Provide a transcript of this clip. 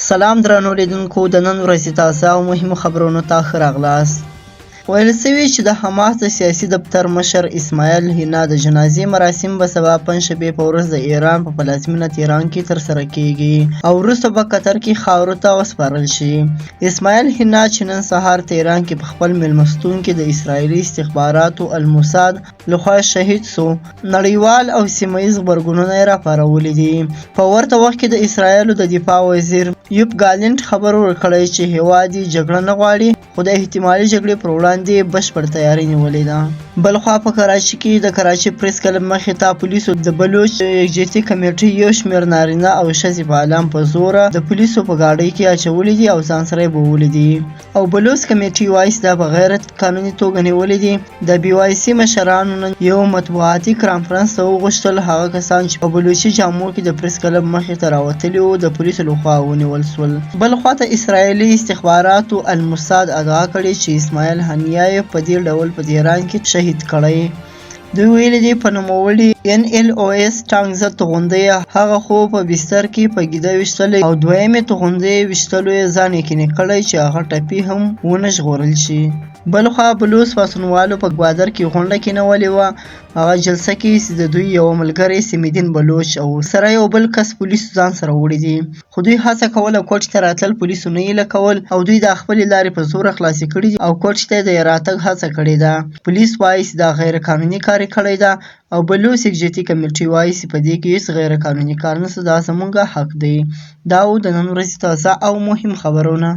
سلام درنو لیدونکو، د نن ورځې تازه او مهمو خبرونو ته ښه راغلاست. ویل سوي چې د حماس د سیاسي دفتر مشر اسماعیل هنیه د جنازې مراسم به سبا پنجشنبې په ورځ د ایران په پلازمینه تهران کې ترسره کیږي او وروسته به قطر کې خاورو ته وسپارل شي. اسماعیل هنیه چې نن سهار تهران کې په خپل میلمستون کې د اسرائیلي استخباراتو الموساد لخوا شهید سو، نړیوال او سیمه ییز غبرګونونه یې راپارولي دي. په ورته وخت کې د اسرائیلو د دفاع وزیر یوب ګالنټ خبر ورکړی چې هیواد یې جګړه نه غواړي، خو د احتمالي جګړې پر وړاندې بشپړ تیاری نیولې ده. بلخوا په کراچي کې د کراچي پریس کلب مخې ته پولیسو د بلوچ یکجهتي کمیټې یو شمېر نارینه او ښځې فعالان په زوره د پولیسو په ګاډۍ کې اچولي دي او ځان سره یې بوولي دي. او بلوچ کمیټې وایي چې دا په غیر قانوني توګه نیولي دي. د بي واي سي مشرانو نن یو مطبوعاتي کانفرنس ته وغوښتل هغه کسان چې په بلوچي جامو کې د پریس کلب مخې ته راوتلي وو د پولیسو لخوا ونیول سول. بلخوا ته اسرائیلي استخباراتو الموساد ادعا کړې چې اسماعیل هنیه یې په دې ډول په تهران کې شهید کړی. دوی ویلي دي په نوموړي NLOS ټانګزه توغندۍ هغه خو په بستر کې په ګیده ویشتلی او دویمې توغندۍ ویشتلو یې ځان یقیني کړی چې هغه ټپي هم ونه ژغورل شي. بلخوا بلوچ پاڅونوالو په ګوادر کې غونډه کېنولې وه. هغه جلسه کې چې د دوی یو ملګری سمیدین بلوچ او سره یو بل کس پولیسو ځان سره وړي دي، خو دوی هڅه کوله کوټې ته راتلل پولیسو نه یې لکول او دوی د خپلې لارې په زوره خلاصې کړي دي او کوټې ته د راتګ هڅه کړې ده. پولیس وایي چې دا غیر قانوني کار یې کړی ده او بلوچ یکجهتي کمیټې وایي چې په دې کې هیڅ غیر قانوني کار نشته، دا زموږ حق دی. دا و د نن ورځې تازه او مهم خبرونه.